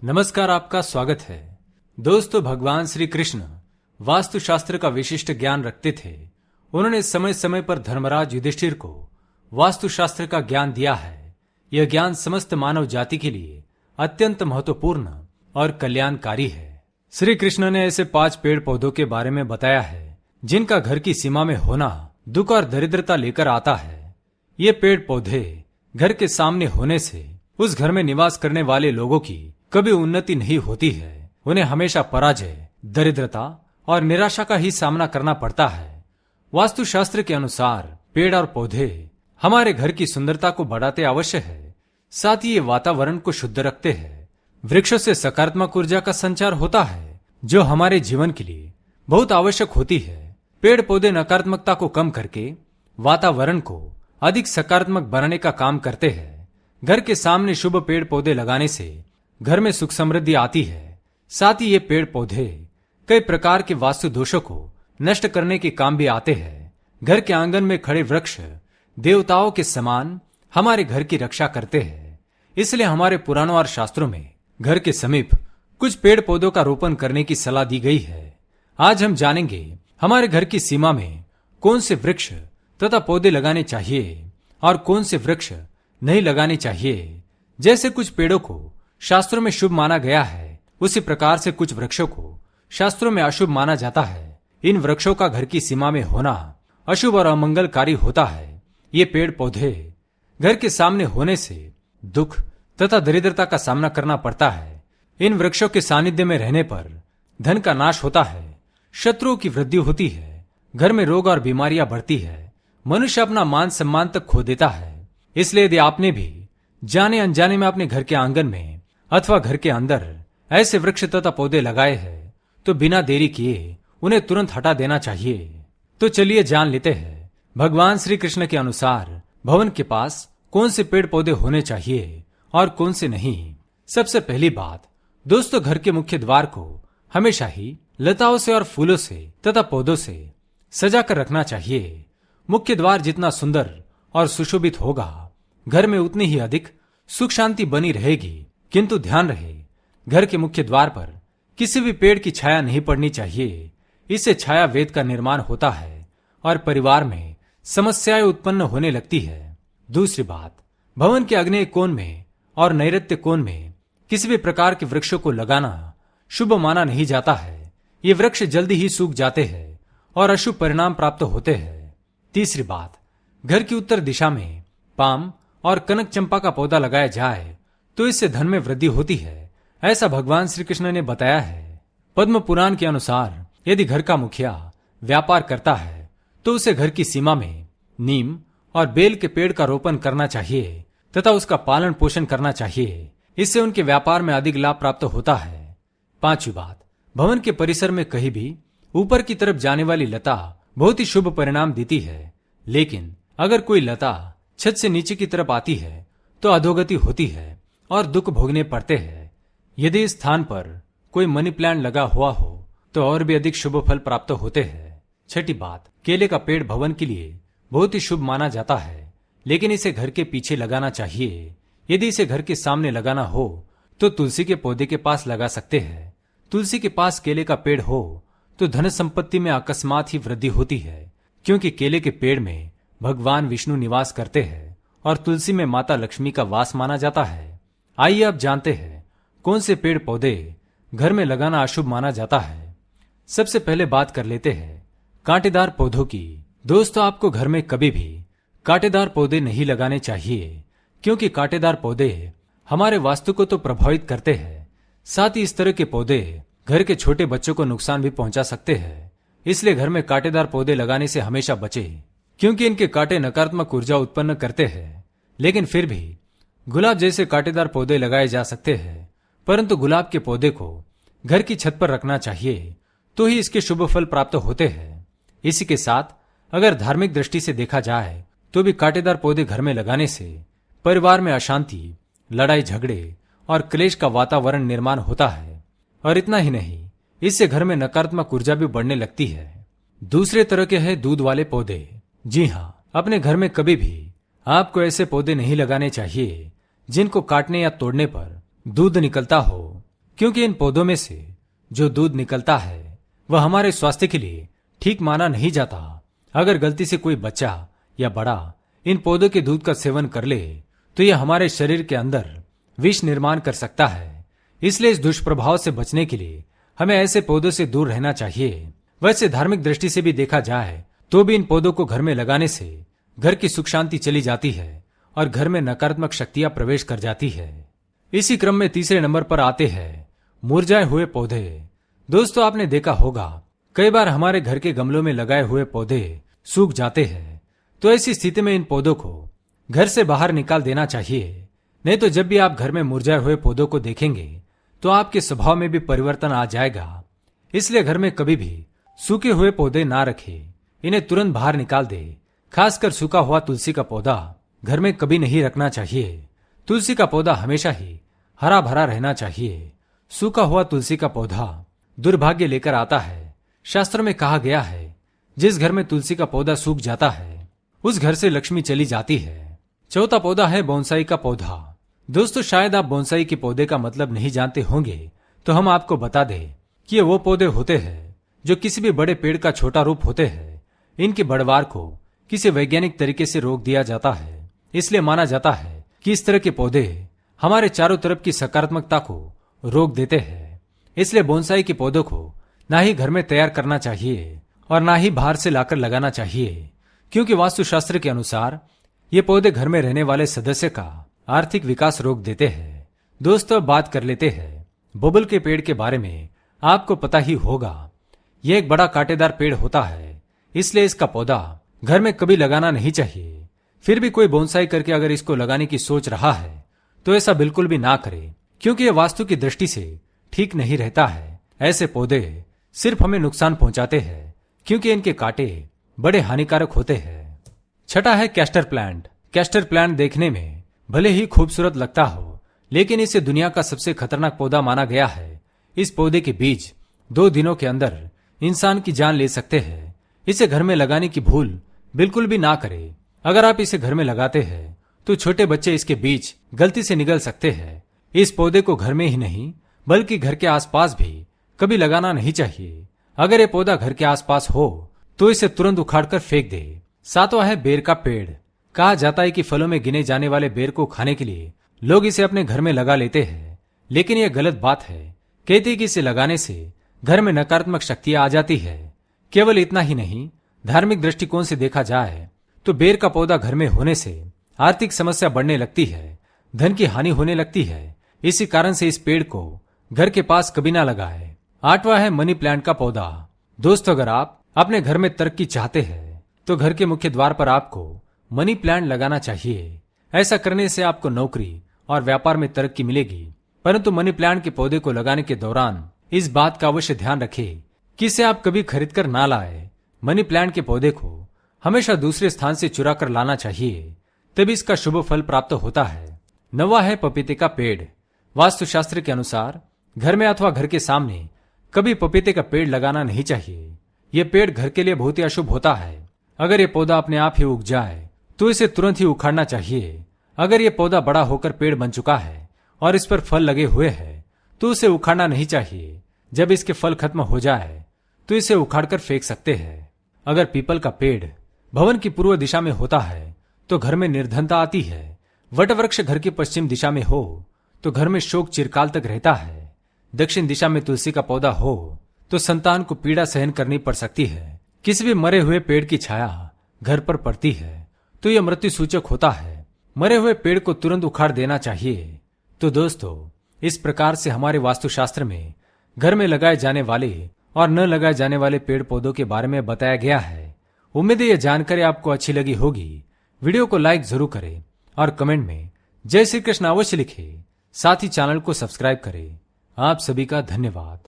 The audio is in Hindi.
नमस्कार, आपका स्वागत है। दोस्तों, भगवान श्री कृष्ण वास्तुशास्त्र का विशिष्ट ज्ञान रखते थे। उन्होंने समय समय पर धर्मराज युधिष्ठिर को वास्तुशास्त्र का ज्ञान दिया है। यह ज्ञान समस्त मानव जाति के लिए अत्यंत महत्वपूर्ण और कल्याणकारी है। श्री कृष्ण ने ऐसे 5 पेड़ पौधों के बारे में बताया है जिनका घर की सीमा में होना दुख और दरिद्रता लेकर आता है। ये पेड़ पौधे घर के सामने होने से उस घर में निवास करने वाले लोगों की कभी उन्नति नहीं होती है। उन्हें हमेशा पराजय, दरिद्रता और निराशा का ही सामना करना पड़ता है। वास्तुशास्त्र के अनुसार पेड़ और पौधे हमारे घर की सुंदरता को बढ़ाते अवश्य है, साथ ही ये वातावरण को शुद्ध रखते हैं। वृक्षों से सकारात्मक ऊर्जा का संचार होता है जो हमारे जीवन के लिए बहुत आवश्यक होती है। पेड़ पौधे नकारात्मकता को कम करके वातावरण को अधिक सकारात्मक बनाने का काम करते हैं। घर के सामने शुभ पेड़ पौधे लगाने से घर में सुख समृद्धि आती है। साथ ही ये पेड़ पौधे कई प्रकार के वास्तु दोषों को नष्ट करने के काम भी आते हैं। घर के आंगन में खड़े वृक्ष देवताओं के समान हमारे घर की रक्षा करते हैं। इसलिए हमारे पुराणों और शास्त्रों में घर के समीप कुछ पेड़ पौधों का रोपण करने की सलाह दी गई है। आज हम जानेंगे हमारे घर की सीमा में कौन से वृक्ष तथा पौधे लगाने चाहिए और कौन से वृक्ष नहीं लगाने चाहिए। जैसे कुछ पेड़ों को शास्त्रों में शुभ माना गया है, उसी प्रकार से कुछ वृक्षों को शास्त्रों में अशुभ माना जाता है। इन वृक्षों का घर की सीमा में होना अशुभ और अमंगलकारी होता है। ये पेड़ पौधे घर के सामने होने से दुख तथा दरिद्रता का सामना करना पड़ता है। इन वृक्षों के सानिध्य में रहने पर धन का नाश होता है, शत्रुओं की वृद्धि होती है, घर में रोग और बीमारियां बढ़ती है, मनुष्य अपना मान सम्मान तक खो देता है। इसलिए यदि आपने भी जाने अनजाने में अपने घर के आंगन में अथवा घर के अंदर ऐसे वृक्ष तथा पौधे लगाए हैं तो बिना देरी किए उन्हें तुरंत हटा देना चाहिए। तो चलिए जान लेते हैं भगवान श्री कृष्ण के अनुसार भवन के पास कौन से पेड़ पौधे होने चाहिए और कौन से नहीं। सबसे पहली बात दोस्तों, घर के मुख्य द्वार को हमेशा ही लताओं से और फूलों से तथा पौधों से सजा कर रखना चाहिए। मुख्य द्वार जितना सुंदर और सुशोभित होगा, घर में उतनी ही अधिक सुख शांति बनी रहेगी। किंतु ध्यान रहे, घर के मुख्य द्वार पर किसी भी पेड़ की छाया नहीं पड़नी चाहिए। इससे छाया वेद का निर्माण होता है और परिवार में समस्याएं उत्पन्न होने लगती है। दूसरी बात, भवन के आग्नेय कोण में और नैऋत्य कोण में किसी भी प्रकार के वृक्षों को लगाना शुभ माना नहीं जाता है। ये वृक्ष जल्दी ही सूख जाते हैं और अशुभ परिणाम प्राप्त होते हैं। तीसरी बात, घर की उत्तर दिशा में पाम और कनक चंपा का पौधा लगाया जाए तो इससे धन में वृद्धि होती है, ऐसा भगवान श्री कृष्ण ने बताया है। पद्म पुराण के अनुसार यदि घर का मुखिया व्यापार करता है तो उसे घर की सीमा में नीम और बेल के पेड़ का रोपण करना चाहिए तथा उसका पालन पोषण करना चाहिए। इससे उनके व्यापार में अधिक लाभ प्राप्त होता है। पांचवी बात, भवन के परिसर में कहीं भी ऊपर की तरफ जाने वाली लता बहुत ही शुभ परिणाम देती है, लेकिन अगर कोई लता छत से नीचे की तरफ आती है तो अधोगति होती है और दुख भोगने पड़ते हैं। यदि इस स्थान पर कोई मनी प्लांट लगा हुआ हो तो और भी अधिक शुभ फल प्राप्त होते हैं। छठी बात, केले का पेड़ भवन के लिए बहुत ही शुभ माना जाता है, लेकिन इसे घर के पीछे लगाना चाहिए। यदि इसे घर के सामने लगाना हो तो तुलसी के पौधे के पास लगा सकते हैं। तुलसी के पास केले का पेड़ हो तो धन संपत्ति में अकस्मात ही वृद्धि होती है, क्योंकि केले के पेड़ में भगवान विष्णु निवास करते हैं और तुलसी में माता लक्ष्मी का वास माना जाता है। आइए अब जानते हैं कौन से पेड़ पौधे घर में लगाना अशुभ माना जाता है। सबसे पहले बात कर लेते हैं कांटेदार पौधों की। दोस्तों, आपको घर में कभी भी कांटेदार पौधे नहीं लगाने चाहिए, क्योंकि कांटेदार पौधे हमारे वास्तु को तो प्रभावित करते हैं, साथ ही इस तरह के पौधे घर के छोटे बच्चों को नुकसान भी पहुंचा सकते हैं। इसलिए घर में कांटेदार पौधे लगाने से हमेशा बचें, क्योंकि इनके कांटे नकारात्मक ऊर्जा उत्पन्न करते हैं। लेकिन फिर भी गुलाब जैसे कांटेदार पौधे लगाए जा सकते हैं, परंतु गुलाब के पौधे को घर की छत पर रखना चाहिए, तो ही इसके शुभ फल प्राप्त होते हैं। इसी के साथ अगर धार्मिक दृष्टि से देखा जाए तो भी कांटेदार पौधे घर में लगाने से परिवार में अशांति, लड़ाई झगड़े और क्लेश का वातावरण निर्माण होता है। और इतना ही नहीं, इससे घर में नकारात्मक ऊर्जा भी बढ़ने लगती है। दूसरे तरह के हैं दूध वाले पौधे। जी हाँ, अपने घर में कभी भी आपको ऐसे पौधे नहीं लगाने चाहिए जिनको काटने या तोड़ने पर दूध निकलता हो। क्योंकि इन पौधों में से जो दूध निकलता है वह हमारे स्वास्थ्य के लिए ठीक माना नहीं जाता। अगर गलती से कोई बच्चा या बड़ा इन पौधों के दूध का सेवन कर ले तो यह हमारे शरीर के अंदर विष निर्माण कर सकता है। इसलिए इस दुष्प्रभाव से बचने के लिए हमें ऐसे पौधों से दूर रहना चाहिए। वैसे धार्मिक दृष्टि से भी देखा जाए तो भी इन पौधों को घर में लगाने से घर की सुख शांति चली जाती है और घर में नकारात्मक शक्तियां प्रवेश कर जाती है। इसी क्रम में तीसरे नंबर पर आते हैं मुरझाए हुए पौधे। दोस्तों, आपने देखा होगा कई बार हमारे घर के गमलों में लगाए हुए पौधे सूख जाते हैं, तो ऐसी स्थिति में इन पौधों को घर से बाहर निकाल देना चाहिए। नहीं तो जब भी आप घर में मुरझाए हुए पौधों को देखेंगे तो आपके स्वभाव में भी परिवर्तन आ जाएगा। इसलिए घर में कभी भी सूखे हुए पौधे ना रखें, इन्हें तुरंत बाहर निकाल दे। खासकर सूखा हुआ तुलसी का पौधा घर में कभी नहीं रखना चाहिए। तुलसी का पौधा हमेशा ही हरा भरा रहना चाहिए। सूखा हुआ तुलसी का पौधा दुर्भाग्य लेकर आता है। शास्त्र में कहा गया है जिस घर में तुलसी का पौधा सूख जाता है उस घर से लक्ष्मी चली जाती है। चौथा पौधा है बोनसाई का पौधा। दोस्तों, शायद आप बोनसाई के पौधे का मतलब नहीं जानते होंगे, तो हम आपको बता दें कि ये वो पौधे होते हैं जो किसी भी बड़े पेड़ का छोटा रूप होते हैं। इनकी बढ़वार को किसी वैज्ञानिक तरीके से रोक दिया जाता है। इसलिए माना जाता है कि इस तरह के पौधे हमारे चारों तरफ की सकारात्मकता को रोक देते हैं। इसलिए बोनसाई के पौधों को ना ही घर में तैयार करना चाहिए और ना ही बाहर से लाकर लगाना चाहिए, क्योंकि वास्तुशास्त्र के अनुसार ये पौधे घर में रहने वाले सदस्य का आर्थिक विकास रोक देते हैं। दोस्तों, बात कर लेते हैं बबुल के पेड़ के बारे में। आपको पता ही होगा यह एक बड़ा कांटेदार पेड़ होता है, इसलिए इसका पौधा घर में कभी लगाना नहीं चाहिए। फिर भी कोई बोनसाई करके अगर इसको लगाने की सोच रहा है तो ऐसा बिल्कुल भी ना करे, क्योंकि यह वास्तु की दृष्टि से ठीक नहीं रहता है। ऐसे पौधे सिर्फ हमें नुकसान पहुंचाते हैं, क्योंकि इनके कांटे बड़े हानिकारक होते हैं। छठा है कैस्टर प्लांट। कैस्टर प्लांट देखने में भले ही खूबसूरत लगता हो, लेकिन इसे दुनिया का सबसे खतरनाक पौधा माना गया है। इस पौधे के बीज 2 दिनों के अंदर इंसान की जान ले सकते हैं। इसे घर में लगाने की भूल बिल्कुल भी ना करें। अगर आप इसे घर में लगाते हैं तो छोटे बच्चे इसके बीज गलती से निगल सकते हैं। इस पौधे को घर में ही नहीं बल्कि घर के आसपास भी कभी लगाना नहीं चाहिए। अगर ये पौधा घर के आसपास हो तो इसे तुरंत उखाड़कर फेंक दे। सातवां है बेर का पेड़। कहा जाता है कि फलों में गिने जाने वाले बेर को खाने के लिए लोग इसे अपने घर में लगा लेते हैं, लेकिन यह गलत बात है। कहते हैं कि इसे लगाने से घर में नकारात्मक शक्तियां आ जाती है। केवल इतना ही नहीं, धार्मिक दृष्टिकोण से देखा जाए तो बेर का पौधा घर में होने से आर्थिक समस्या बढ़ने लगती है, धन की हानि होने लगती है। इसी कारण से इस पेड़ को घर के पास कभी ना लगाए। आठवां है मनी प्लांट का पौधा। दोस्तों, अगर आप अपने घर में तरक्की चाहते हैं तो घर के मुख्य द्वार पर आपको मनी प्लांट लगाना चाहिए। ऐसा करने से आपको नौकरी और व्यापार में तरक्की मिलेगी। परंतु मनी प्लांट के पौधे को लगाने के दौरान इस बात का अवश्य ध्यान रखें कि इसे आप कभी खरीद कर ना लाए। मनी प्लांट के पौधे को हमेशा दूसरे स्थान से चुरा कर लाना चाहिए, तभी इसका शुभ फल प्राप्त होता है। नवा है पपीते का पेड़। वास्तुशास्त्र के अनुसार घर में अथवा घर के सामने कभी पपीते का पेड़ लगाना नहीं चाहिए। यह पेड़ घर के लिए बहुत ही अशुभ होता है। अगर यह पौधा अपने आप ही उग जाए तो इसे तुरंत ही उखाड़ना चाहिए। अगर यह पौधा बड़ा होकर पेड़ बन चुका है और इस पर फल लगे हुए हैं तो उसे उखाड़ना नहीं चाहिए। जब इसके फल खत्म हो जाए तो इसे उखाड़कर फेंक सकते हैं। अगर पीपल का पेड़ भवन की पूर्व दिशा में होता है तो घर में निर्धनता आती है। वटवृक्ष घर की पश्चिम दिशा में हो तो घर में शोक चिरकाल तक रहता है। दक्षिण दिशा में तुलसी का पौधा हो तो संतान को पीड़ा सहन करनी पड़ सकती है। किसी भी मरे हुए पेड़ की छाया घर पर पड़ती है तो यह मृत्यु सूचक होता है। मरे हुए पेड़ को तुरंत उखाड़ देना चाहिए। तो दोस्तों, इस प्रकार से हमारे वास्तुशास्त्र में घर में लगाए जाने वाले और न लगाए जाने वाले पेड़ पौधों के बारे में बताया गया है। उम्मीद है यह जानकारी आपको अच्छी लगी होगी। वीडियो को लाइक जरूर करें और कमेंट में जय श्री कृष्ण अवश्य लिखें। साथ ही चैनल को सब्सक्राइब करें। आप सभी का धन्यवाद।